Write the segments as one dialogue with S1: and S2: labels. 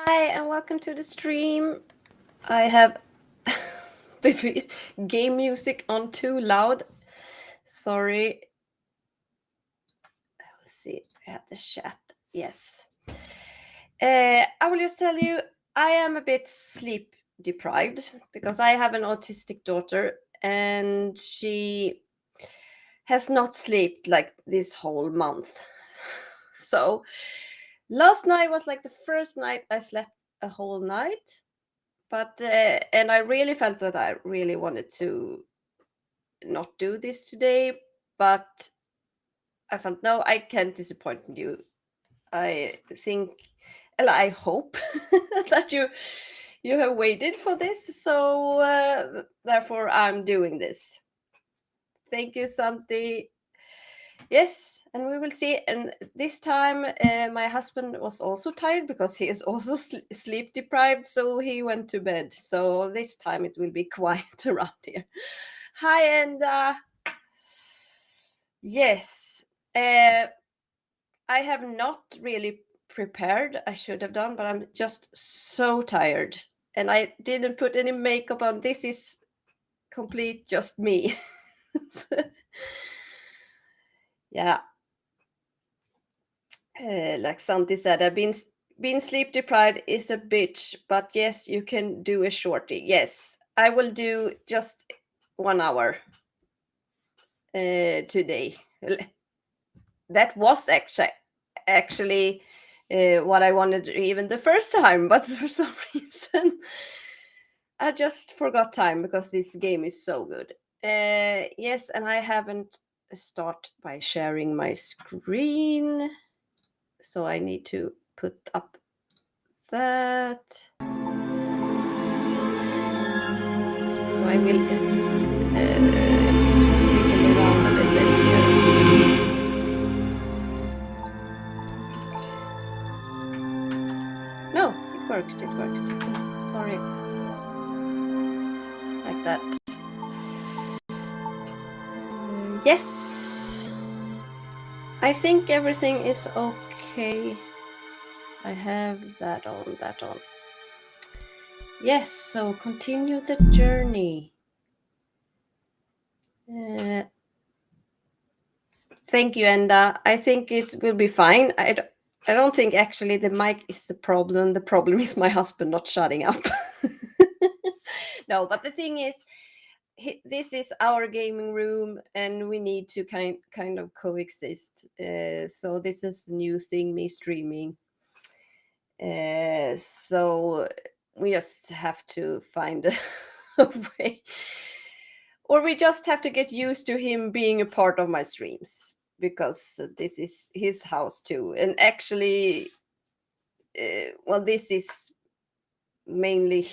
S1: Hi, and welcome to the stream. I have the game music on too loud. Sorry. Let's see. I have the chat. Yes. I will just tell you, I am a bit sleep deprived because I have an autistic daughter and she has not slept like this whole month. So last night was like the first night I slept a whole night. But and I really felt that I really wanted to not do this today, but I felt no, I can't disappoint you. I think, well, I hope that you have waited for this, so therefore I'm doing this. Thank you, Santi. Yes, and we will see. And this time, my husband was also tired because he is also sleep deprived, so he went to bed. So this time it will be quiet around here. Hi, and yes, I have not really prepared. I should have done, but I'm just so tired, and I didn't put any makeup on. This is complete just me. Yeah. Like Santi said, I've been sleep deprived is a bitch, but yes, you can do a shorty. Yes, I will do just 1 hour today. That was actually what I wanted even the first time, but for some reason I just forgot time because this game is so good. Yes, and I haven't start by sharing my screen. So I need to put up that. So I will just wiggle around a little bit here. No, it worked. It worked. Sorry. Like that. Yes. I think everything is okay. I have that on. That on. Yes. So continue the journey. Thank you, Enda. I think it will be fine. I don't think actually the mic is the problem. The problem is my husband not shutting up. No, but the thing is, this is our gaming room, and we need to kind of coexist. So this is a new thing, me streaming. So we just have to find a way, or we just have to get used to him being a part of my streams because this is his house too. And actually, well, this is mainly,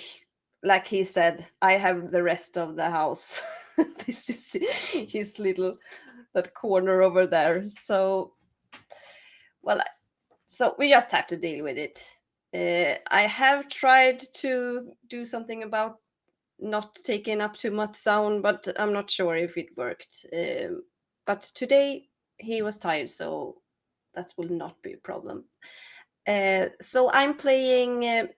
S1: like he said, I have the rest of the house. This is his little that corner over there. So, well, so we just have to deal with it. I have tried to do something about not taking up too much sound, but I'm not sure if it worked. But today he was tired, so that will not be a problem. So I'm playing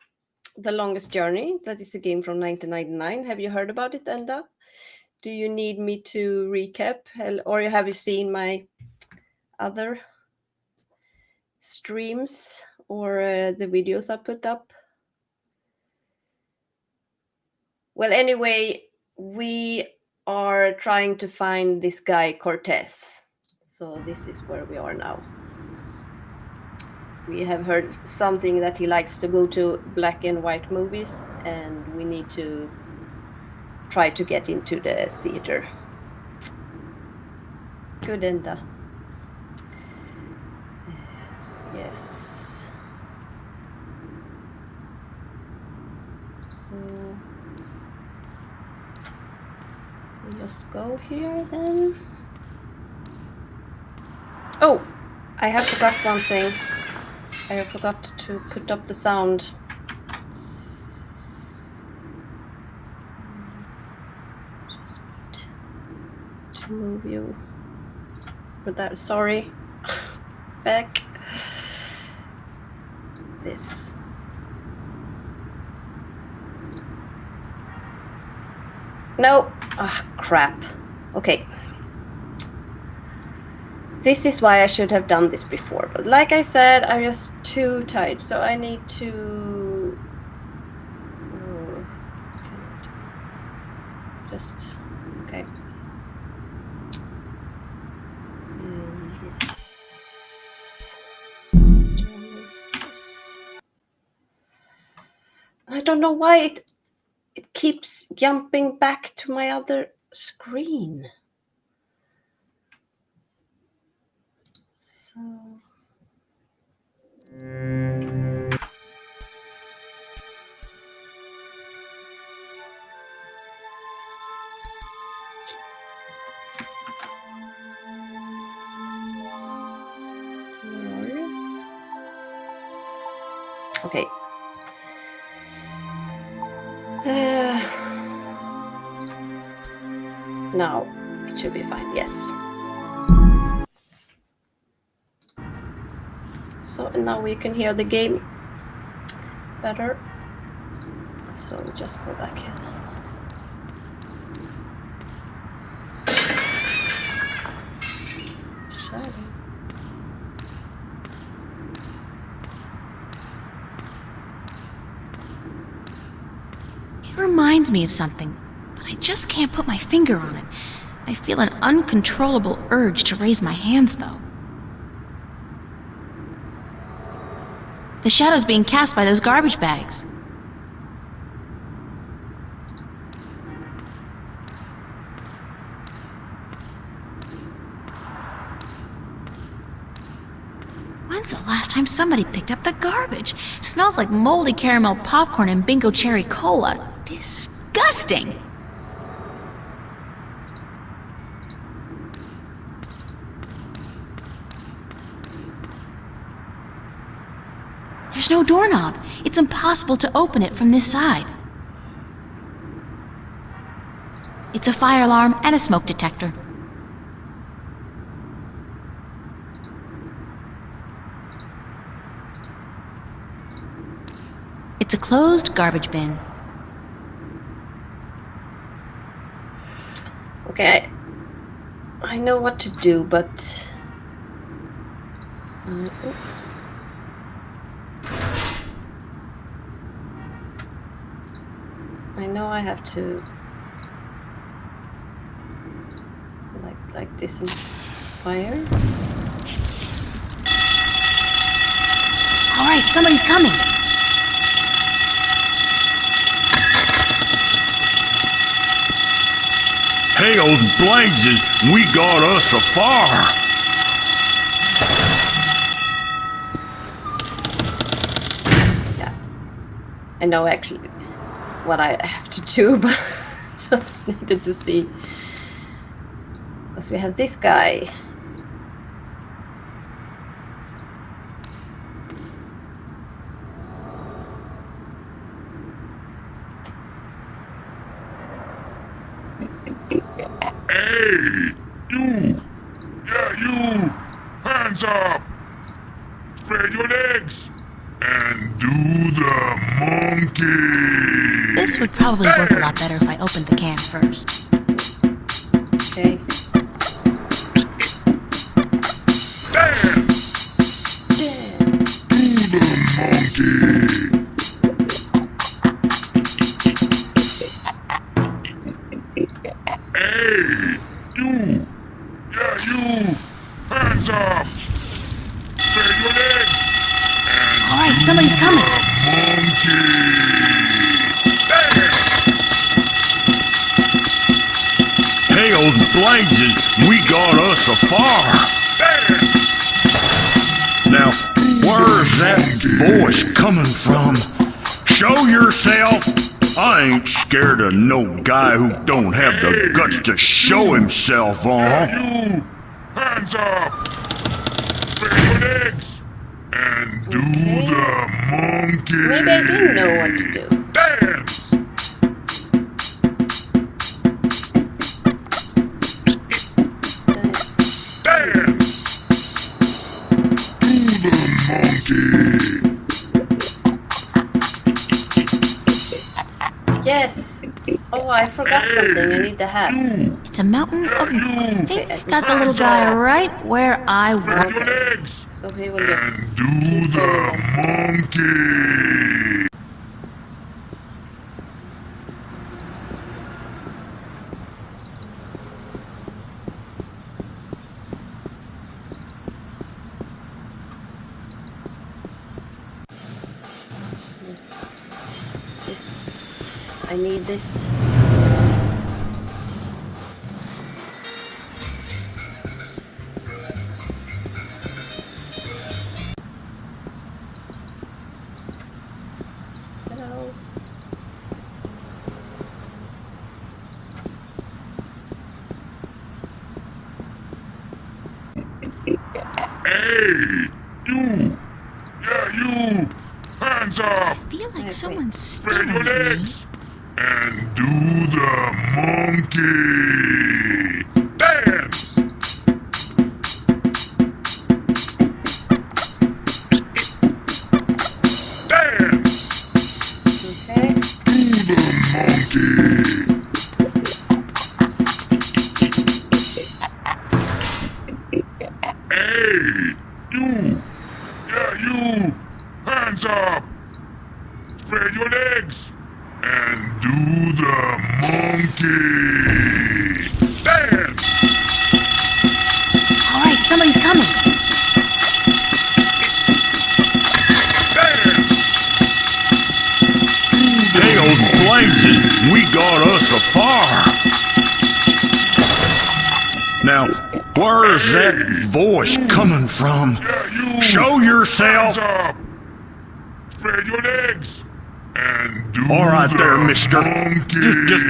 S1: The Longest Journey. That is a game from 1999. Have you heard about it, Enda? Do you need me to recap, or have you seen my other streams or the videos I put up? Well, anyway, we are trying to find this guy Cortez. So this is where we are now. We have heard something that he likes to go to black and white movies, and we need to try to get into the theater. Good, Enda. Yes. So we just go here then. Oh, I have forgot one thing. I forgot to put up the sound. Just need to move you with that. Sorry. Back. This. No. Ah, crap. Okay. This is why I should have done this before. But like I said, I'm just too tired. So I need to... Just... Okay. Yes. I don't know why it keeps jumping back to my other screen. So... Okay. Now it should be fine. Yes. So now we can hear the game better. So just go back here. Shadow.
S2: It reminds me of something, but I just can't put my finger on it. I feel an uncontrollable urge to raise my hands, though. The shadow's being cast by those garbage bags. When's the last time somebody picked up the garbage? Smells like moldy caramel popcorn and bingo cherry cola. Disgusting! There's no doorknob. It's impossible to open it from this side. It's a fire alarm and a smoke detector. It's a closed garbage bin.
S1: Okay, I know what to do, but... I know I have to... like this and fire.
S2: All right, somebody's coming.
S3: Hell's blazes, we got us a fire.
S1: Yeah, I know actually what I have to do, but just needed to see. Because we have this guy.
S3: Hey, you! Yeah, you! Hands up! Spread your legs! And do the monkey!
S2: This would probably work a lot better if I opened the can first.
S1: Okay.
S3: Dance!
S1: Dance.
S3: Do the monkey! Hey, you! Yeah, you! Hands up! Spread your legs! And
S2: All right, somebody's coming.
S3: monkey! Dance! Hell's blazes, we got us a fire! Dance! Now, where's that voice coming from? Show yourself! I ain't scared of no guy who don't have the guts to show himself, You! Hands up! Spread your legs! And do the monkey!
S1: Maybe I didn't know what to do.
S3: Dance! Dance! Do the monkey!
S1: Yes. Oh, I forgot something. I need the hat.
S2: It's a mountain of... I think
S1: Okay,
S2: got the little guy right where I want
S3: Your
S2: him.
S3: legs
S1: So he will just
S3: and do
S1: keep
S3: the
S1: going.
S3: monkey.
S1: This. I need this. Hello.
S3: Hey, you! Yeah, you! Hands up!
S2: I feel like
S1: Okay.
S2: someone's
S3: Spread
S2: staring
S3: your
S2: at me.
S3: legs and do the monkey. Dance! Dance!
S1: Okay.
S3: Do the monkey. Hey, you! Yeah, you! Hands up! Spread your legs and do the monkey. Dance!
S2: All right, somebody's coming.
S3: Dance!
S4: Tails blazes, we got us a fire. Now, where's that voice coming from?
S3: Yeah, you!
S4: Show yourself.
S3: Hands up! Spread your legs and do
S4: All right
S3: the
S4: there, mister.
S3: monkey.
S4: Just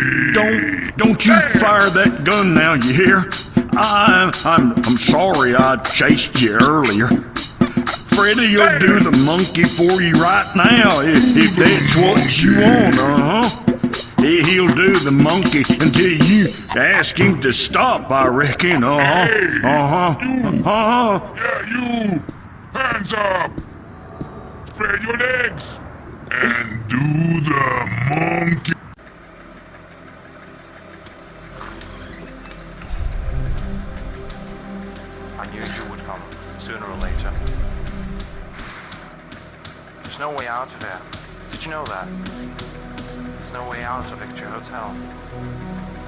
S4: don't you fire that gun now, you hear? I'm sorry I chased you earlier. Freddy'll do the monkey for you right now if that's what you want, He'll do the monkey until you ask him to stop, I reckon,
S3: Yeah, you! Hands up! Spread your legs and do the monkey.
S5: I knew you would come, sooner or later. There's no way out of here. Did you know that? There's no way out of Victory Hotel.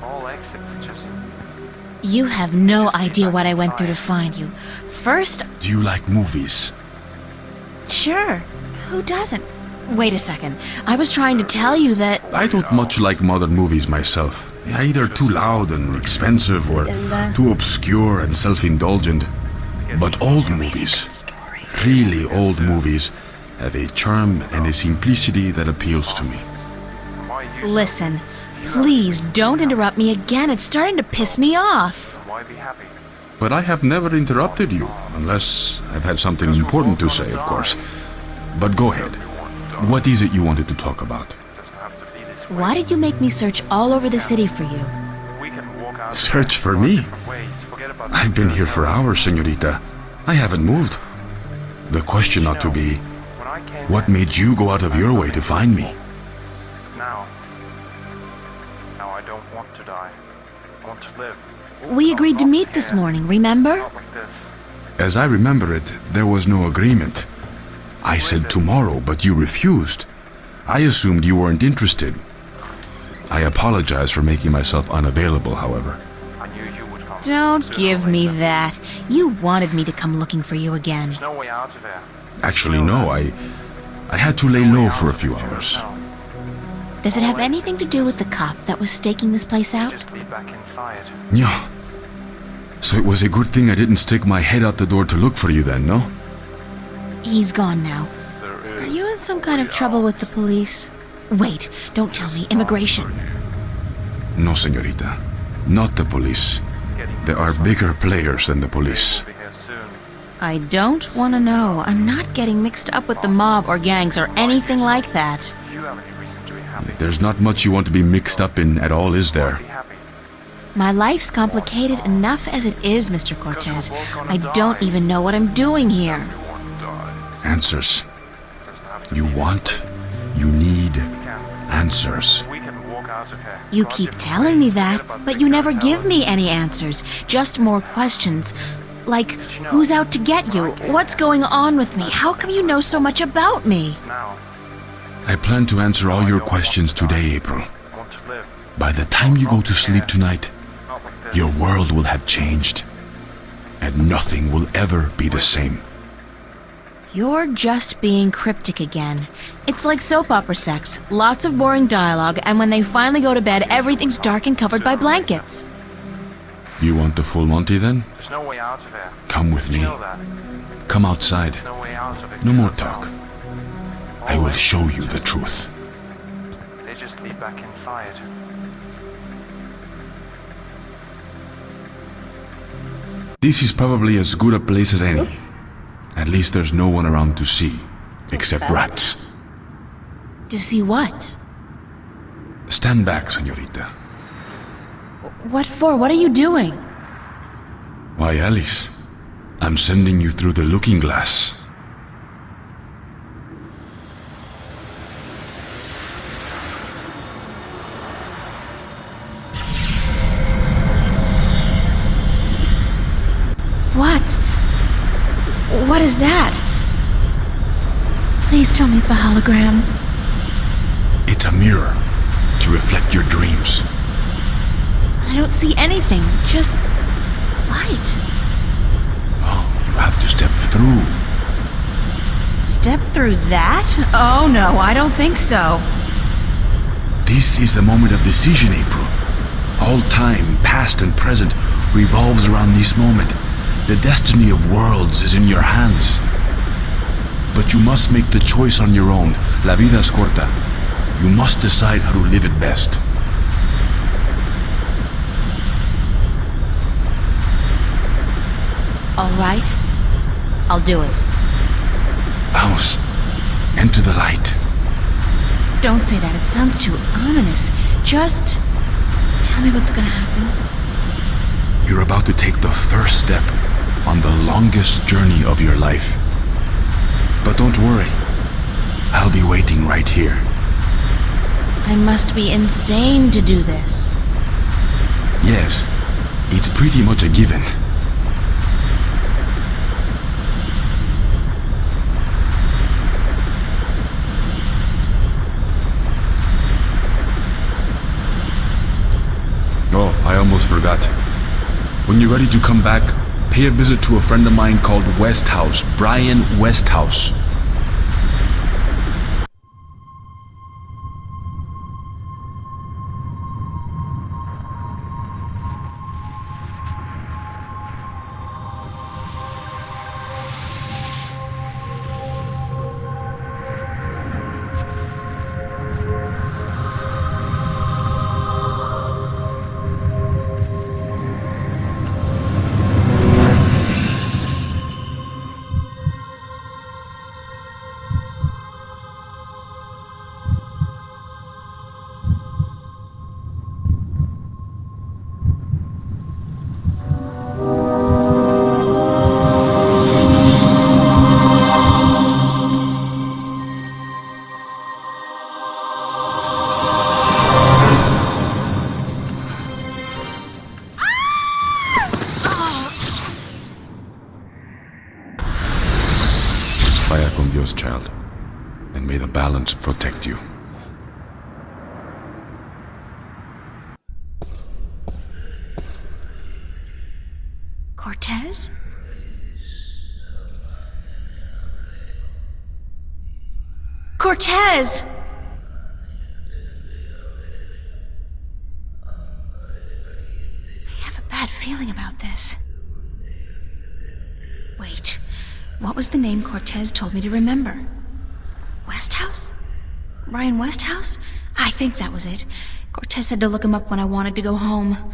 S5: All exits just...
S2: You have no idea what I went through to find you. First,
S6: Do you like movies?
S2: sure, who doesn't? Wait a second. I was trying to tell you that...
S6: I don't much like modern movies myself. They are either too loud and expensive or too obscure and self-indulgent. But old movies, really old movies, have a charm and a simplicity that appeals to me.
S5: Why you...
S2: Listen, please don't interrupt me again. It's starting to piss me off.
S5: Why be happy?
S6: But I have never interrupted you, unless I've had something important to say, of course. But go ahead. What is it you wanted to talk about?
S5: Doesn't have to be this way.
S2: Why did you make me search all over the city for you?
S5: We can walk out...
S6: Search for me?
S5: different ways. Forget about
S6: I've been here for hours, señorita. I haven't moved. The question ought to be,
S5: When I came
S6: what made you go out of your way to find me?
S5: Now I don't want to die. I want to live.
S2: We agreed to meet this morning, remember?
S5: Not like this.
S6: As I remember it, there was no agreement. I said tomorrow, but you refused. I assumed you weren't interested. I apologize for making myself unavailable, however.
S5: I knew you would come.
S2: Don't
S5: sooner or
S2: give me
S5: later.
S2: that. You wanted me to come looking for you again.
S5: There's no way out of here.
S6: Actually, no, I had to lay low for a few hours.
S2: Does it have anything to do with the cop that was staking this place out?
S5: Just lead back inside.
S6: Yeah. So it was a good thing I didn't stick my head out the door to look for you then, no?
S2: He's gone now.
S5: There
S2: Are
S5: is...
S2: you in some kind of trouble with the police? Wait, don't tell me. Immigration.
S6: No, señorita. Not the police. There are bigger players than the police.
S5: Be here soon.
S2: I don't want to know. I'm not getting mixed up with the mob or gangs or anything like that.
S5: Do you have any reason to be happy?
S6: There's not much you want to be mixed up in at all, is there?
S5: Be happy.
S2: My life's complicated enough as it is, Mr. Cortez. I don't even know what I'm doing here.
S5: You want to die.
S6: Answers.
S5: Doesn't have to
S6: You
S5: be this
S6: want,
S5: way.
S6: you need
S5: We can.
S6: answers.
S5: We can walk out out of here.
S2: You
S5: Got a
S2: keep
S5: different
S2: telling me
S5: place. Forget
S2: that,
S5: about
S2: but
S5: the
S2: you
S5: Victor
S2: never
S5: Hotel
S2: give me any answers. Just more questions. Like, who's out to get you? What's going on with me? How come you know so much about me?
S5: Now,
S6: I plan to answer all your questions today, April.
S5: I want to live.
S6: By the time you go to sleep tonight,
S5: Not like this.
S6: your world will have changed. And nothing will ever be the same.
S2: You're just being cryptic again. It's like soap opera sex. Lots of boring dialogue, and when they finally go to bed, everything's dark and covered by blankets.
S6: You want the full Monty then?
S5: There's no way out of here.
S6: Come with
S5: Did you
S6: me.
S5: know that?
S6: Come outside.
S5: There's no way out of Victor
S6: No more
S5: Hotel.
S6: talk. I will show you the truth.
S5: They just lead back inside.
S6: This is probably as good a place as any. At least there's no one around to see. Except rats.
S2: To see what?
S6: Stand back, señorita.
S2: What for? What are you doing?
S6: Why, Alice, I'm sending you through the looking glass.
S2: What? What is that? Please tell me it's a hologram.
S6: It's a mirror to reflect your dreams.
S2: I don't see anything, just light.
S6: Oh, you have to step through.
S2: Step through that? Oh no, I don't think so.
S6: This is the moment of decision, April. All time, past and present, revolves around this moment. The destiny of worlds is in your hands. But you must make the choice on your own. La vida es corta. You must decide how to live it best.
S2: All right, I'll do it.
S6: Vamos. Enter the light.
S2: Don't say that, it sounds too ominous. Just tell me what's gonna happen.
S6: You're about to take the first step on the longest journey of your life. But don't worry. I'll be waiting right here.
S2: I must be insane to do this.
S6: Yes, it's pretty much a given. Oh, I almost forgot. When you're ready to come back, pay a visit to a friend of mine called Westhouse, Brian Westhouse. Vaya con Dios, child, and may the balance protect you.
S2: Cortez? Cortez! I have a bad feeling about this. Wait, what was the name Cortez told me to remember? Westhouse? Brian Westhouse? I think that was it. Cortez said to look him up when I wanted to go home.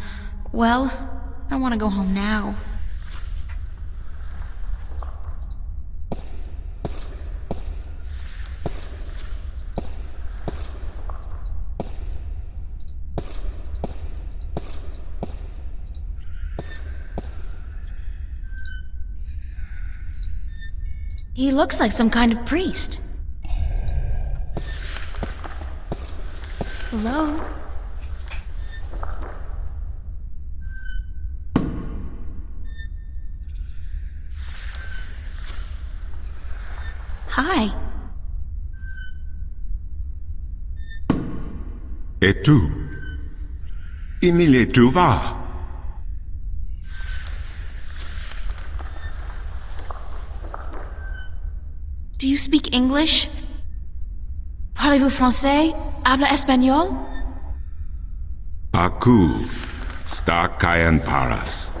S2: Well, I want to go home now. He looks like some kind of priest. Hello?
S6: Et tu? Emilie, tu vas?
S2: Do you speak English? Parlez-vous français? Habla español?
S6: Aku, sta kayan paras.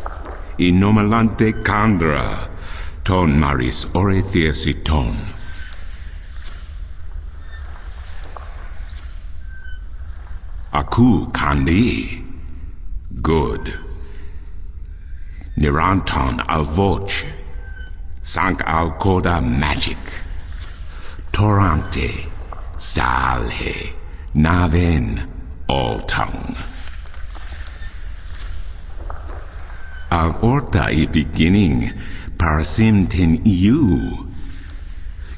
S6: Inomalante kandra, ton maris orethiesiton. Aku kandi. Good. Niranton al voce. Sank al coda magic. Torante. Salhe. Naven. All tongue. Al orta I beginning. Parasimtin you.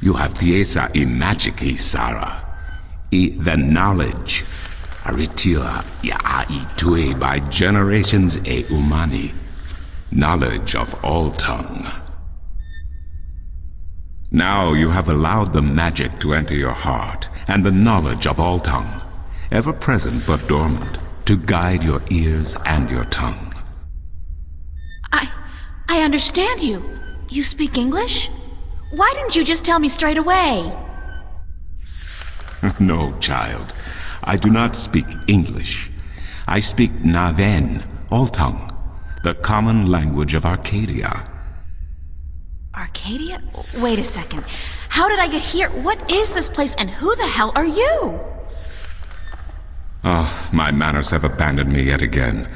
S6: You have thiesa I magici Sara. I the knowledge. Aritia ya tue by generations e umani. Knowledge of all tongue. Now you have allowed the magic to enter your heart, and the knowledge of all tongue, ever present but dormant, to guide your ears and your tongue.
S2: I understand you. You speak English? Why didn't you just tell me straight away?
S6: No, child. I do not speak English. I speak Naven, all tongue, the common language of Arcadia.
S2: Arcadia? Wait a second. How did I get here? What is this place, and who the hell are you?
S6: Oh, my manners have abandoned me yet again.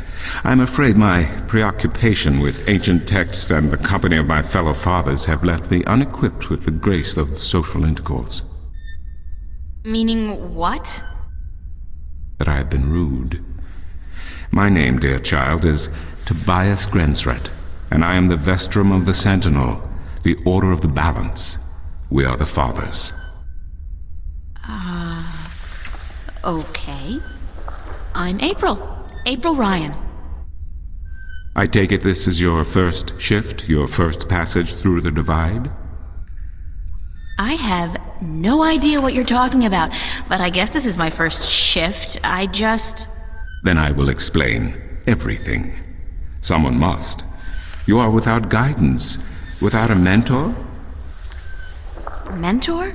S6: I'm afraid my preoccupation with ancient texts and the company of my fellow fathers have left me unequipped with the grace of social intercourse.
S2: Meaning what?
S6: That I have been rude. My name, dear child, is Tobias Grensret, and I am the Vestrum of the Sentinel, the Order of the Balance. We are the Fathers.
S2: Okay. I'm April. April Ryan.
S6: I take it this is your first shift, your first passage through the divide?
S2: I have no idea what you're talking about, but I guess this is my first shift.
S6: Then I will explain everything. Someone must. You are without guidance, without a mentor?
S2: Mentor?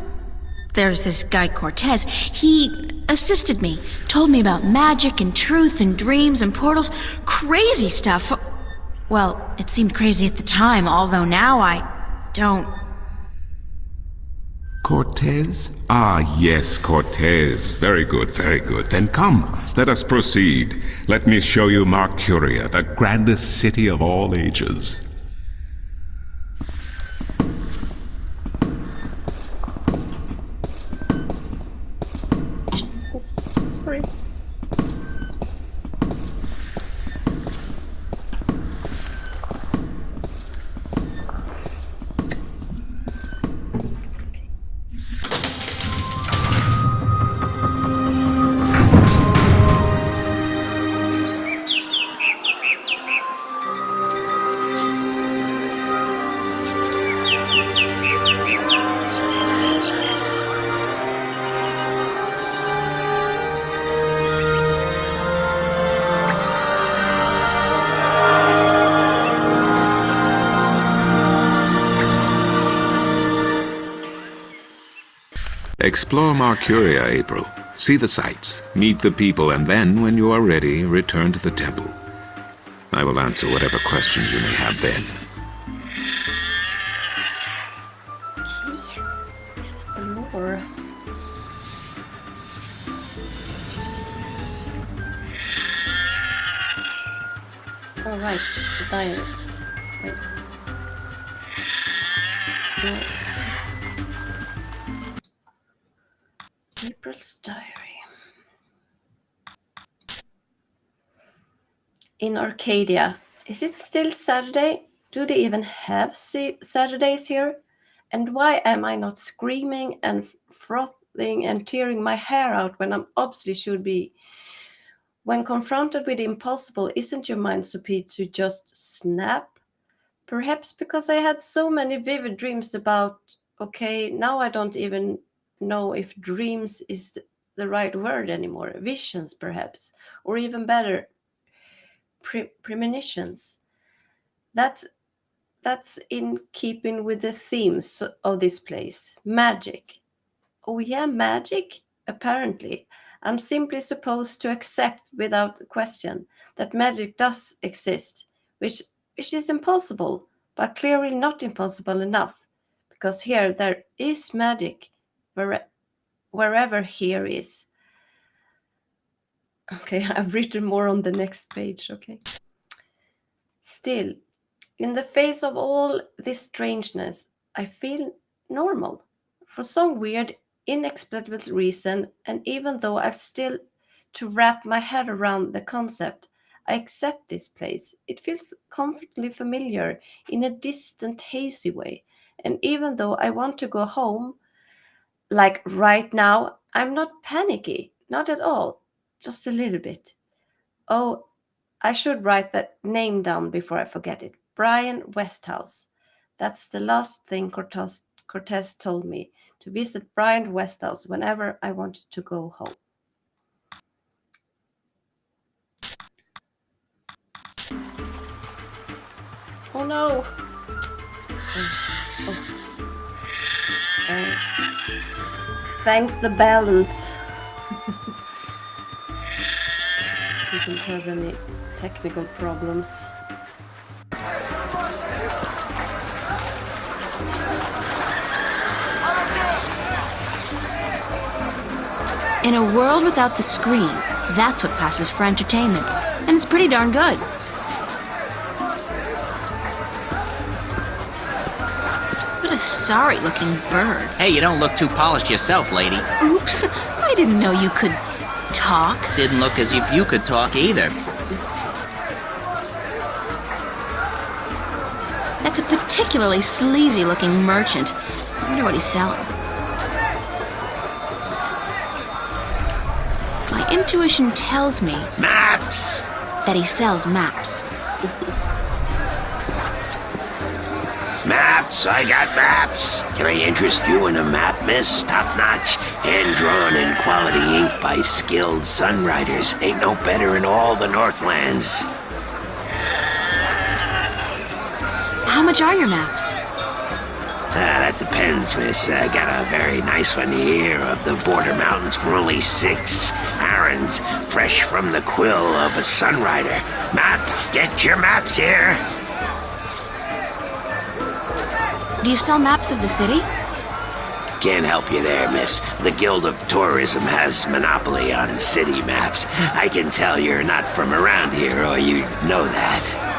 S2: There's this guy Cortez. He assisted me, told me about magic and truth and dreams and portals. Crazy stuff. Well, it seemed crazy at the time, although now I don't...
S6: Cortez? Ah, yes, Cortez. Very good, very good. Then come, let us proceed. Let me show you Mercuria, the grandest city of all ages.
S1: Sorry.
S6: Explore Mercuria, April. See the sights, meet the people, and then, when you are ready, return to the temple. I will answer whatever questions you may have then.
S1: Okay. Explore. All right. The diary. Wait. No. April's diary. In Arcadia. Is it still Saturday? Do they even have Saturdays here? And why am I not screaming and frothing and tearing my hair out when I'm obviously should be? When confronted with the impossible, isn't your mind so to just snap? Perhaps because I had so many vivid dreams about Okay, now I don't even know if dreams is the right word anymore. Visions, perhaps, or even better, premonitions. That's in keeping with the themes of this place. Magic. Oh yeah, magic? Apparently. I'm simply supposed to accept without question that magic does exist, which is impossible, but clearly not impossible enough, because here there is magic wherever here is. Okay, I've written more on the next page, okay. Still, in the face of all this strangeness, I feel normal. For some weird, inexplicable reason, and even though I've still to wrap my head around the concept, I accept this place. It feels comfortably familiar in a distant, hazy way. And even though I want to go home, like right now, I'm not panicky. Not at all. Just a little bit. Oh, I should write that name down before I forget it. Brian Westhouse. That's the last thing Cortez told me, to visit Brian Westhouse whenever I wanted to go home. Oh no! Oh. Thank the balance. Didn't have any technical problems.
S2: In a world without the screen, that's what passes for entertainment. And it's pretty darn good. What a sorry-looking bird.
S7: Hey, you don't look too polished yourself, lady.
S2: Oops, I didn't know you could talk.
S7: Didn't look as if you could talk either.
S2: That's a particularly sleazy-looking merchant. I wonder what he's selling. My intuition tells me
S8: Maps!
S2: that he sells maps.
S8: Maps, I got maps. Can I interest you in a map, miss? Top-notch, hand-drawn in quality ink by skilled sunwriters. Ain't no better in all the Northlands.
S2: How much are your maps?
S8: That depends, miss. I got a very nice one here of the Border Mountains for only 6 arons, fresh from the quill of a sunwriter. Maps, get your maps here.
S2: Do you sell maps of the city?
S8: Can't help you there, miss. The Guild of Tourism has monopoly on city maps. I can tell you're not from around here, or you'd know that.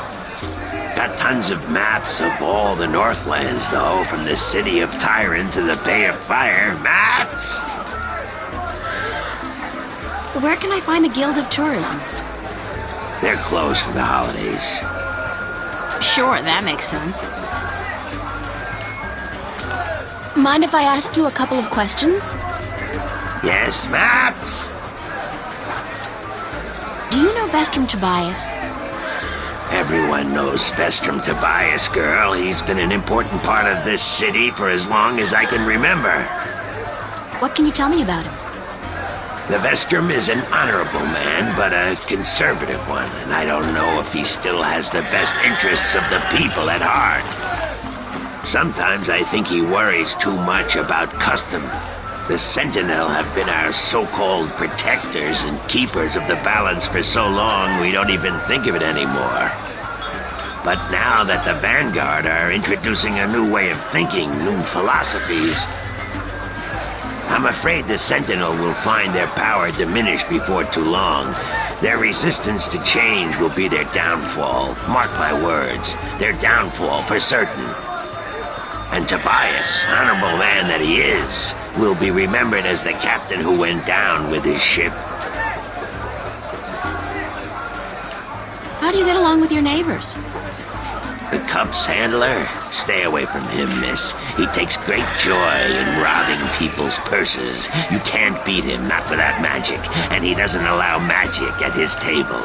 S8: Got tons of maps of all the Northlands, though, from the city of Tyron to the Bay of Fire. Maps!
S2: Where can I find the Guild of Tourism?
S8: They're closed for the holidays.
S2: Sure, that makes sense. Mind if I ask you a couple of questions?
S8: Yes, maps!
S2: Do you know Vestrum Tobias?
S8: Everyone knows Vestrum Tobias, girl. He's been an important part of this city for as long as I can remember.
S2: What can you tell me about him?
S8: The Vestrum is an honorable man, but a conservative one, and I don't know if he still has the best interests of the people at heart. Sometimes I think he worries too much about custom. The Sentinel have been our so-called protectors and keepers of the balance for so long we don't even think of it anymore. But now that the Vanguard are introducing a new way of thinking, new philosophies, I'm afraid the Sentinel will find their power diminish before too long. Their resistance to change will be their downfall. Mark my words, their downfall for certain. And Tobias, honorable man that he is, will be remembered as the captain who went down with his ship.
S2: How do you get along with your neighbors?
S8: The Cup's handler? Stay away from him, miss. He takes great joy in robbing people's purses. You can't beat him, not without magic, and he doesn't allow magic at his table.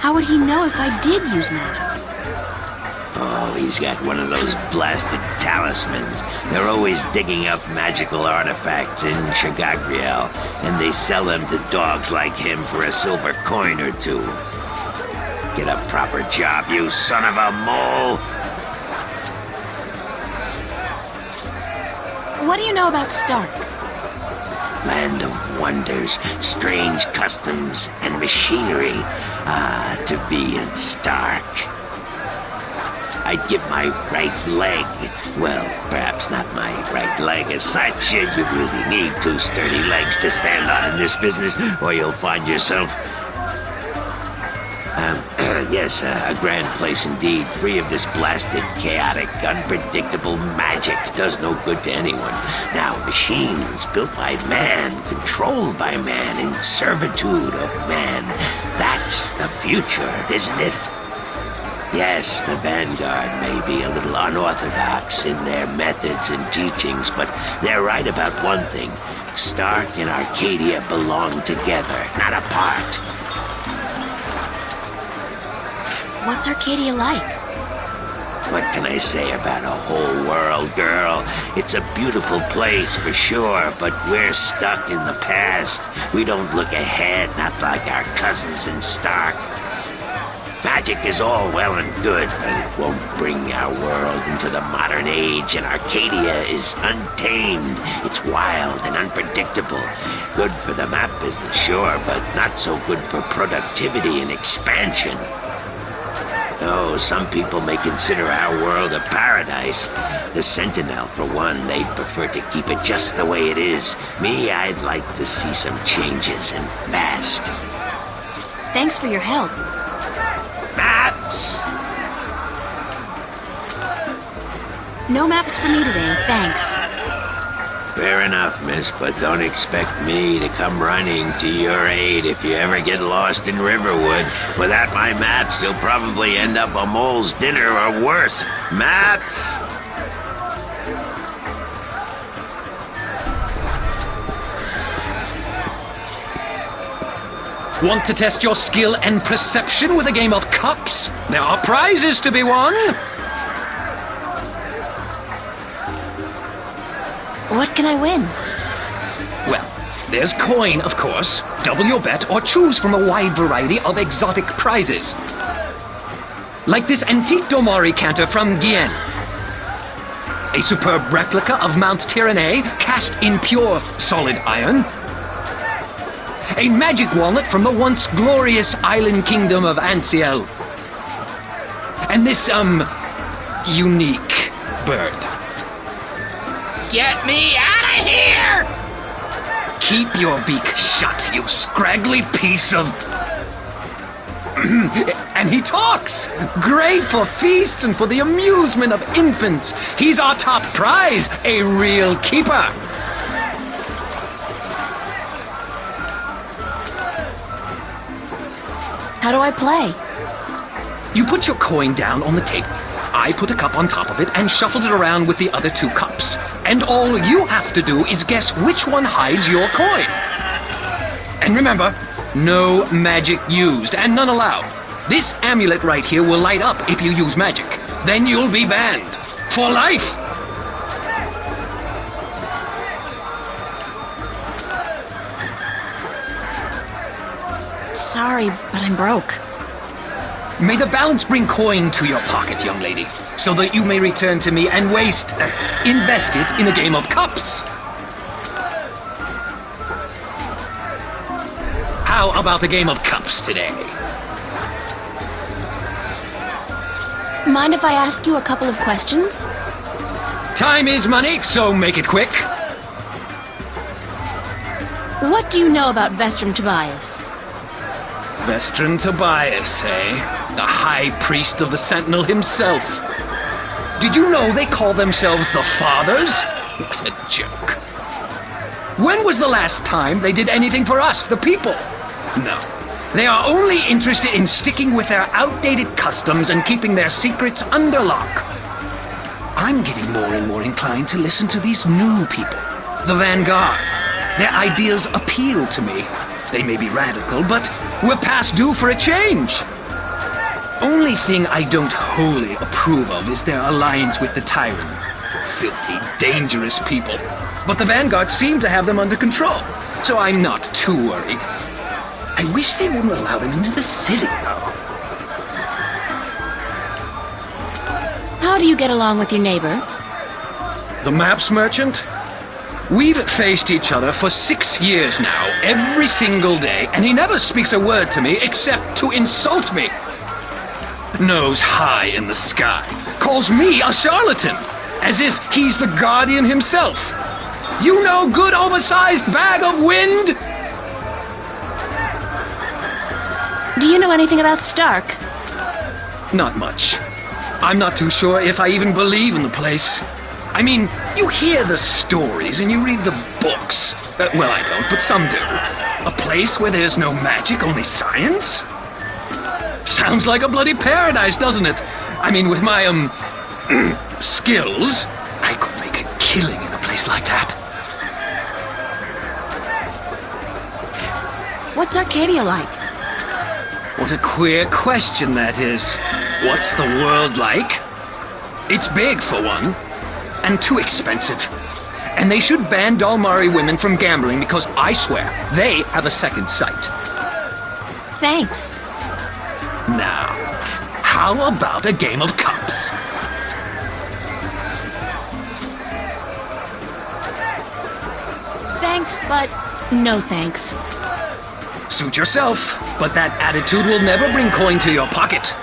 S2: How would he know if I did use magic?
S8: Oh, he's got one of those blasted talismans. They're always digging up magical artifacts in Shagagriel, and they sell them to dogs like him for a silver coin or two. Get a proper job, you son of a mole!
S2: What do you know about Stark?
S8: Land of wonders, strange customs, and machinery. Ah, to be in Stark. I'd give my right leg. Well, perhaps not my right leg as such. You really need two sturdy legs to stand on in this business, or you'll find yourself... yes, a grand place indeed, free of this blasted, chaotic, unpredictable magic. Does no good to anyone. Now, machines built by man, controlled by man, in servitude of man. That's the future, isn't it? Yes, the Vanguard may be a little unorthodox in their methods and teachings, but they're right about one thing. Stark and Arcadia belong together, not apart.
S2: What's Arcadia like?
S8: What can I say about a whole world, girl? It's a beautiful place for sure, but we're stuck in the past. We don't look ahead, not like our cousins in Stark. Magic is all well and good, but it won't bring our world into the modern age, and Arcadia is untamed. It's wild and unpredictable. Good for the map business, sure, but not so good for productivity and expansion. No, some people may consider our world a paradise. The Sentinel, for one, they'd prefer to keep it just the way it is. Me, I'd like to see some changes, and fast.
S2: Thanks for your help.
S8: Maps!
S2: No maps for me today, thanks.
S8: Fair enough, miss, but don't expect me to come running to your aid if you ever get lost in Riverwood. Without my maps, you'll probably end up a mole's dinner or worse. Maps!
S9: Want to test your skill and perception with a game of cups? There are prizes to be won!
S2: What can I win?
S9: Well, there's coin, of course. Double your bet or choose from a wide variety of exotic prizes. Like this antique Domari canter from Guyenne. A superb replica of Mount Tyranny cast in pure solid iron. A magic walnut from the once glorious island kingdom of Ansiel. And this, unique bird.
S7: Get me out of here!
S9: Keep your beak shut, you scraggly piece of... And he talks! Great for feasts and for the amusement of infants. He's our top prize, a real keeper.
S2: How do I play?
S9: You put your coin down on the table. I put a cup on top of it and shuffled it around with the other two cups. And all you have to do is guess which one hides your coin. And remember, no magic used and none allowed. This amulet right here will light up if you use magic. Then you'll be banned. For life!
S2: Sorry, but I'm broke.
S9: May the balance bring coin to your pocket, young lady, so that you may return to me and invest it in a game of cups. How about a game of cups today?
S2: Mind if I ask you a couple of questions?
S9: Time is money, so make it quick.
S2: What do you know about Vestrum Tobias?
S9: Vestrum Tobias, eh? The High Priest of the Sentinel himself. Did you know they call themselves the Fathers? What a joke. When was the last time they did anything for us, the people? No. They are only interested in sticking with their outdated customs and keeping their secrets under lock. I'm getting more and more inclined to listen to these new people, the Vanguard. Their ideas appeal to me. They may be radical, but we're past due for a change. Only thing I don't wholly approve of is their alliance with the Tyrant. Filthy, dangerous people. But the Vanguard seem to have them under control, so I'm not too worried. I wish they wouldn't allow them into the city, though.
S2: How do you get along with your neighbor?
S9: The maps merchant? We've faced each other for 6 years now, every single day, and he never speaks a word to me except to insult me. Nose high in the sky, calls me a charlatan, as if he's the Guardian himself. You know, good oversized bag of wind?
S2: Do you know anything about Stark?
S9: Not much. I'm not too sure if I even believe in the place. I mean, you hear the stories and you read the books. Well, I don't, but some do. A place where there's no magic, only science? Sounds like a bloody paradise, doesn't it? I mean, with my, skills, I could make a killing in a place like that.
S2: What's Arcadia like?
S9: What a queer question that is. What's the world like? It's big, for one, and too expensive. And they should ban Dalmari women from gambling because I swear, they have a second sight.
S2: Thanks.
S9: Now, how about a game of cups?
S2: Thanks, but no thanks.
S9: Suit yourself, but that attitude will never bring coin to your pocket.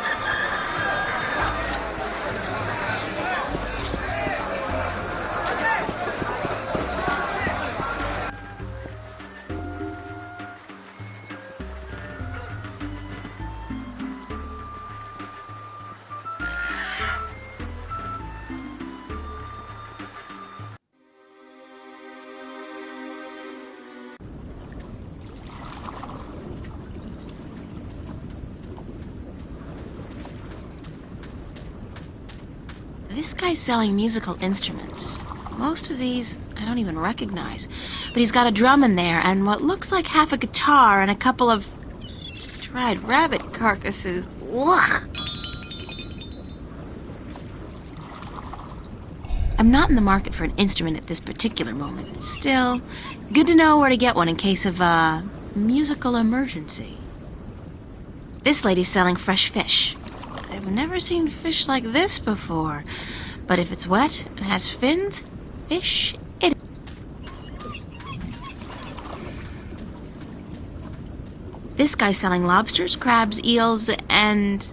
S2: This guy's selling musical instruments. Most of these I don't even recognize. But he's got a drum in there and what looks like half a guitar and a couple of dried rabbit carcasses. Ugh. I'm not in the market for an instrument at this particular moment. Still, good to know where to get one in case of a musical emergency. This lady's selling fresh fish. I've never seen fish like this before. But if it's wet and has fins, fish it is. This guy's selling lobsters, crabs, eels, and...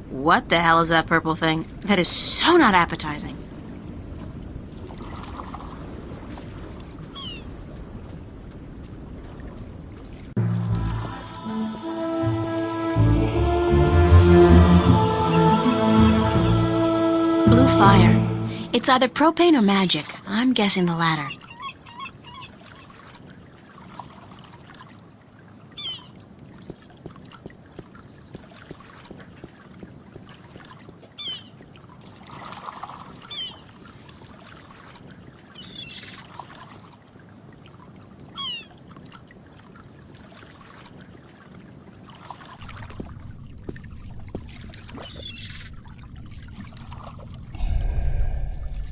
S2: what the hell is that purple thing? That is so not appetizing. Blue fire. It's either propane or magic. I'm guessing the latter.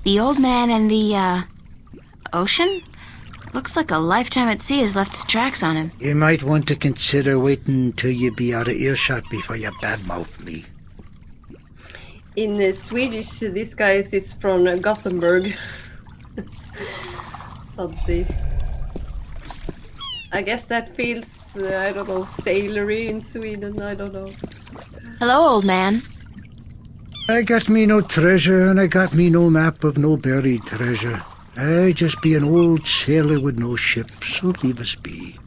S2: The old man and the, ocean? Looks like a lifetime at sea has left its tracks on him.
S10: You might want to consider waiting till you be out of earshot before you badmouth me.
S1: In Swedish, this guy is from Gothenburg. Something. I guess that feels, I don't know, sailory in Sweden, I don't know.
S2: Hello, old man.
S10: I got me no treasure, and I got me no map of no buried treasure. I just be an old sailor with no ship, so leave us be.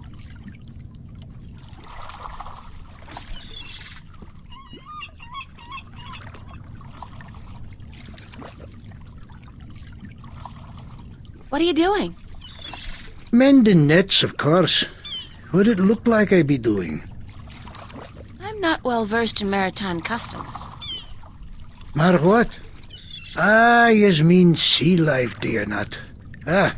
S2: What are you doing?
S10: Mending nets, of course. What'd it look like I be doing?
S2: I'm not well versed in maritime customs.
S10: Mar what? Ah, yous mean sea life, dear not. Ah,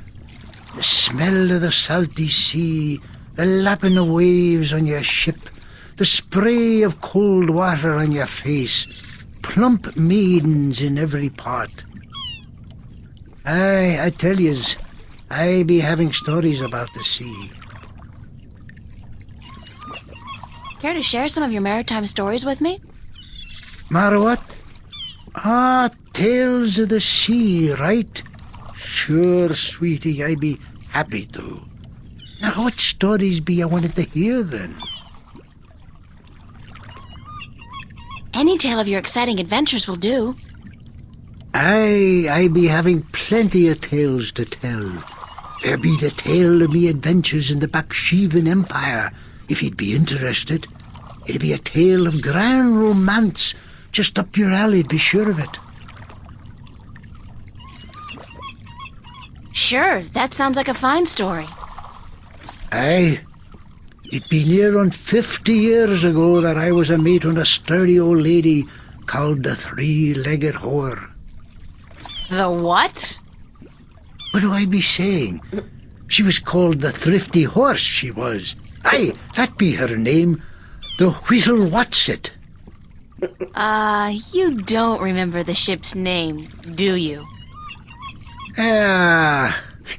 S10: the smell of the salty sea, the lapping of waves on your ship, the spray of cold water on your face, plump maidens in every pot. Aye, I tell yous, I be having stories about the sea.
S2: Care to share some of your maritime stories with me?
S10: Mar what? Ah, tales of the sea, right? Sure, sweetie, I be happy to. Now, what stories be I wanted to hear, then?
S2: Any tale of your exciting adventures will do.
S10: Aye, I be having plenty of tales to tell. There be the tale of me adventures in the Baksheevan Empire, if you'd be interested. It'd be a tale of grand romance, just up your alley, be sure of it.
S2: Sure, that sounds like a fine story.
S10: Aye. It be near on 50 years ago that I was a mate on a sturdy old lady called the Three-Legged Whore.
S2: The what?
S10: What do I be saying? She was called the Thrifty Horse, she was. Aye, that be her name. The Whistle Whatsit.
S2: You don't remember the ship's name, do you?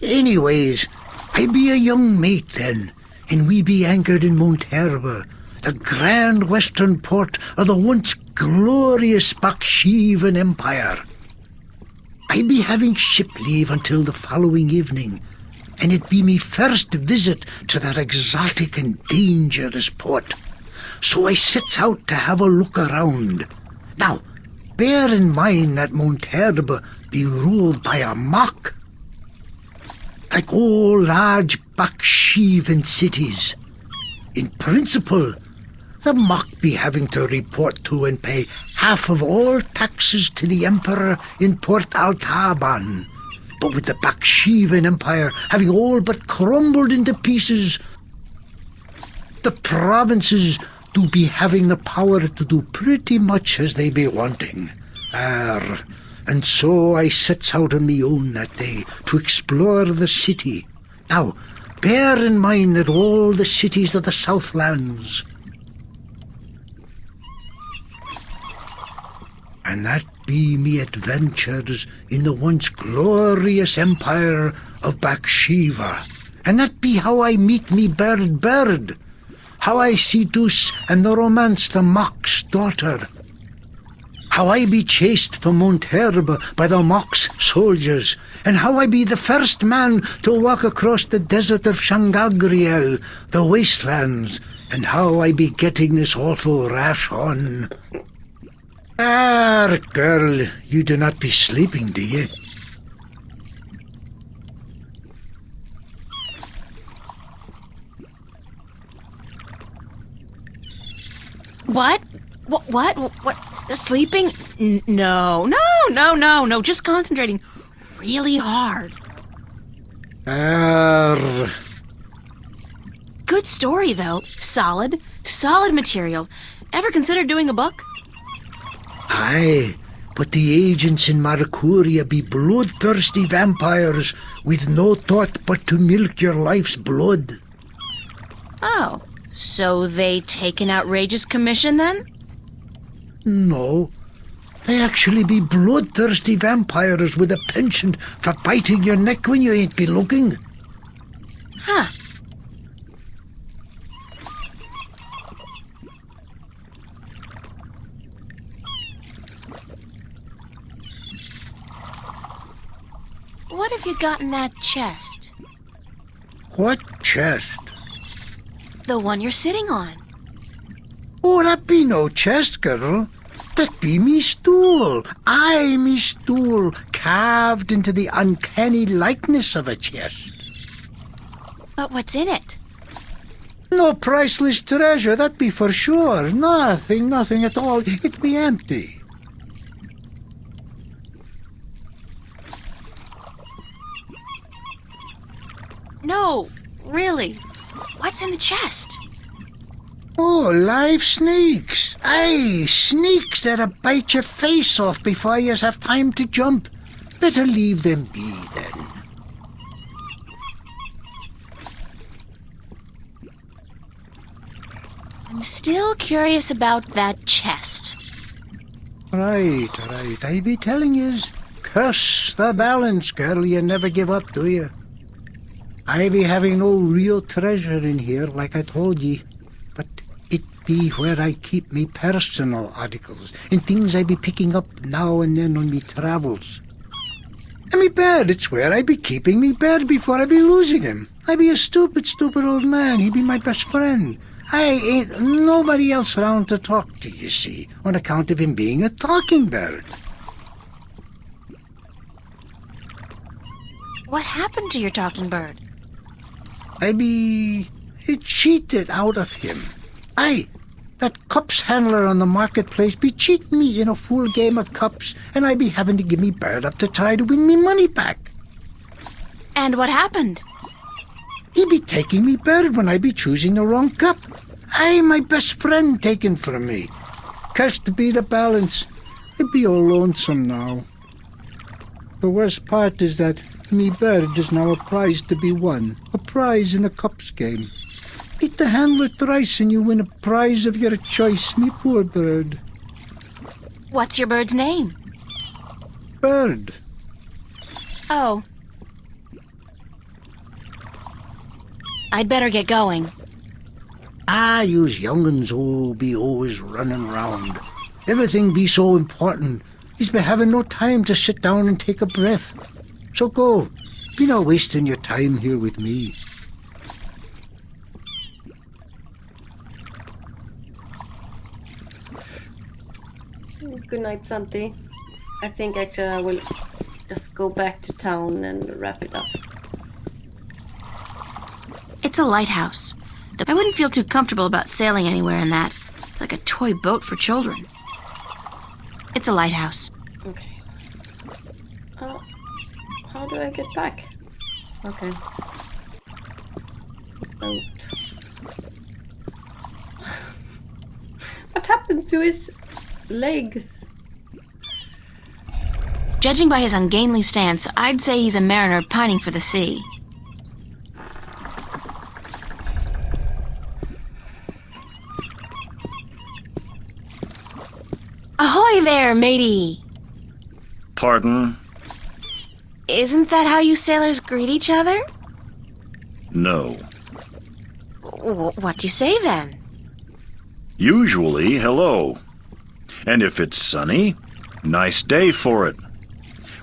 S10: Anyways, I be a young mate then, and we be anchored in Monterba, the grand western port of the once glorious Baksheevan Empire. I be having ship leave until the following evening, and it be me first visit to that exotic and dangerous port. So I sets out to have a look around. Now, bear in mind that Monterba be ruled by a mock. Like all large Baksheevan cities. In principle, the mock be having to report to and pay half of all taxes to the emperor in Port Altaban. But with the Baksheevan Empire having all but crumbled into pieces, the provinces do be having the power to do pretty much as they be wanting. And so I sets out on me own that day to explore the city. Now, bear in mind that all the cities of the Southlands, and that be me adventures in the once glorious empire of Bakshiva, and that be how I meet me bird, how I seduce and romance the mock's daughter, how I be chased from Monterba by the mock's soldiers, and how I be the first man to walk across the desert of Shangagriel, the wastelands, and how I be getting this awful rash on. Girl, you do not be sleeping, do you?
S2: What? What? Sleeping? No, just concentrating really hard. Good story, though. Solid material. Ever considered doing a book?
S10: Aye, but the agents in Marcuria be bloodthirsty vampires with no thought but to milk your life's blood.
S2: Oh, so they take an outrageous commission, then?
S10: No, they actually be bloodthirsty vampires with a penchant for biting your neck when you ain't be looking.
S2: Huh. What have you got in that chest?
S10: What chest?
S2: The one you're sitting on.
S10: Oh, that be no chest, girl. That be me stool. Aye, me stool, carved into the uncanny likeness of a chest.
S2: But what's in it?
S10: No priceless treasure, that be for sure. Nothing at all. It be empty.
S2: No, really. What's in the chest?
S10: Oh, live snakes. Aye, snakes that'll bite your face off before you have time to jump. Better leave them be, then.
S2: Still curious about that chest.
S10: Right. I be telling yous, curse the balance, girl. You never give up, do you? I be having no real treasure in here, like I told ye. But it be where I keep me personal articles and things I be picking up now and then on me travels. And me bird, it's where I be keeping me bird before I be losing him. I be a stupid old man. He be my best friend. I ain't nobody else around to talk to, you see, on account of him being a talking bird.
S2: What happened to your talking bird?
S10: I be cheated out of him. Aye, that cups handler on the marketplace be cheating me in a full game of cups, and I be having to give me bird up to try to win me money back.
S2: And what happened?
S10: He be taking me bird when I be choosing the wrong cup. Aye, my best friend taken from me. Cursed be the balance. I be all lonesome now. The worst part is that me bird is now a prize to be won. A prize in the cups game. Beat the handler thrice and you win a prize of your choice, me poor bird.
S2: What's your bird's name?
S10: Bird.
S2: Oh. I'd better get going.
S10: Yous young'uns be always running round. Everything be so important. Yous be having no time to sit down and take a breath. So go. Be not wasting your time here with me.
S1: Good night, Santi. I think actually I will just go back to town and wrap it up.
S2: It's a lighthouse. I wouldn't feel too comfortable about sailing anywhere in that. It's like a toy boat for children. It's a lighthouse.
S1: Okay. How do I get back? Okay. Boat. What happened to his legs?
S2: Judging by his ungainly stance, I'd say he's a mariner pining for the sea. Ahoy there, matey!
S3: Pardon?
S2: Isn't that how you sailors greet each other?
S3: No.
S2: What do you say then?
S3: Usually, hello. And if it's sunny, nice day for it.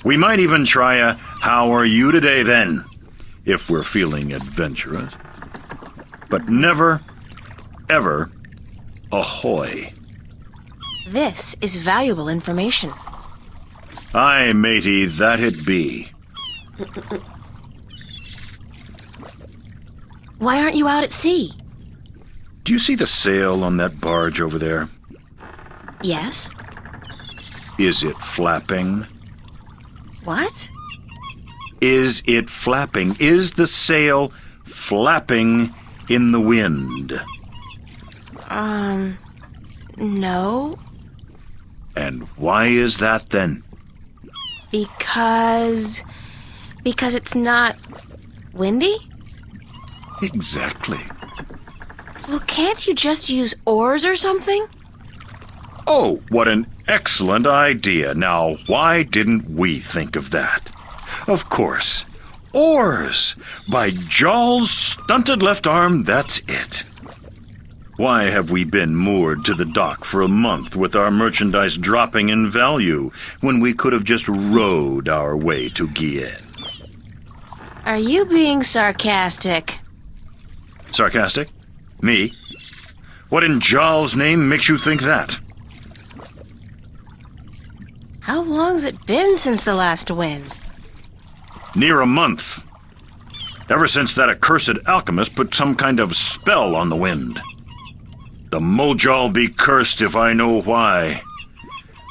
S3: We might even try a how are you today then, if we're feeling adventurous. But never, ever, ahoy.
S2: This is valuable information.
S3: Aye, matey, that it be.
S2: Why aren't you out at sea?
S3: Do you see the sail on that barge over there?
S2: Yes.
S3: Is it flapping?
S2: What?
S3: Is it flapping? Is the sail flapping in the wind?
S2: No.
S3: And why is that then?
S2: Because it's not windy?
S3: Exactly.
S2: Well, can't you just use oars or something?
S3: Oh, what an excellent idea. Now, why didn't we think of that? Of course. Oars! By Jaw's stunted left arm, that's it. Why have we been moored to the dock for a month with our merchandise dropping in value when we could have just rowed our way to Guienne?
S2: Are you being sarcastic?
S3: Sarcastic? Me? What in Jaw's name makes you think that?
S2: How long's it been since the last wind?
S3: Near a month. Ever since that accursed alchemist put some kind of spell on the wind. The Moja'll be cursed if I know why.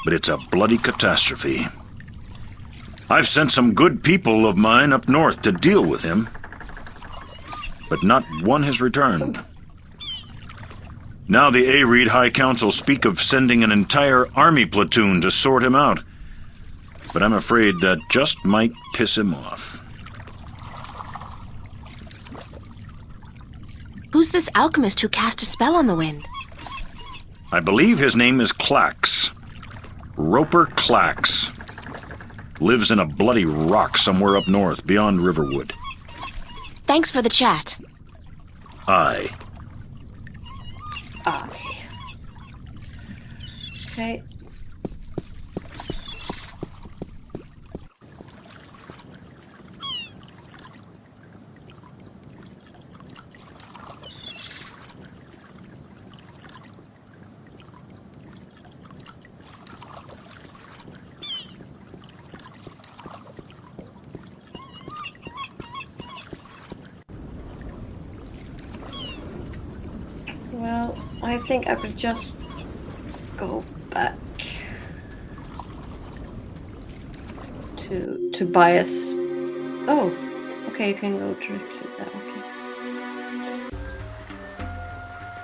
S3: But it's a bloody catastrophe. I've sent some good people of mine up north to deal with him. But not one has returned. Now the Areed High Council speak of sending an entire army platoon to sort him out. But I'm afraid that just might piss him off.
S2: Who's this alchemist who cast a spell on the wind?
S3: I believe his name is Clax. Roper Clax. Lives in a bloody rock somewhere up north, beyond Riverwood.
S2: Thanks for the chat.
S3: Aye.
S1: Aye. Okay. Well, I think I will just go back to Tobias. Oh, okay, you can go directly there. Okay.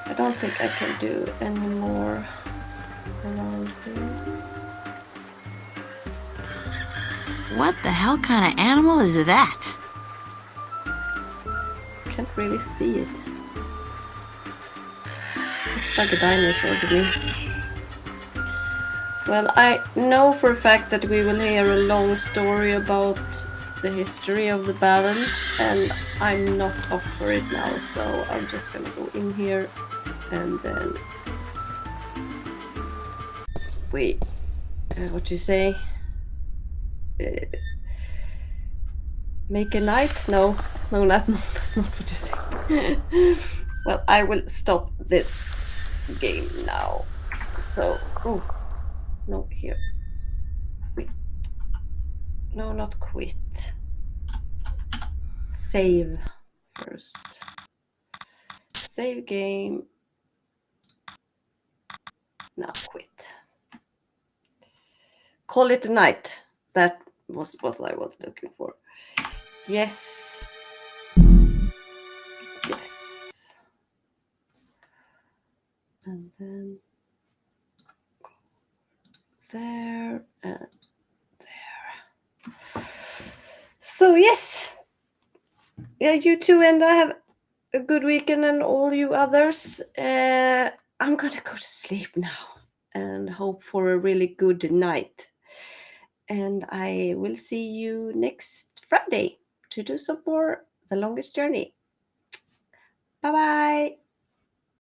S1: I don't think I can do any more around here.
S2: What the hell kind of animal is that?
S1: Can't really see it. Looks like a dinosaur to me. Well, I know for a fact that we will hear a long story about the history of the balance, and I'm not up for it now, so I'm just gonna go in here and then wait. What do you say? Make a night? No, that's not what you say. Well, I will stop this game now. So, oh, no, here. Quit. No, not quit. Save first. Save game. Now quit. Call it a night. That was what I was looking for. Yes. Yes. And then there and there. So yes. Yeah, you too, and I have a good weekend, and all you others. I'm gonna go to sleep now and hope for a really good night. And I will see you next Friday to do some more The Longest Journey. Bye bye.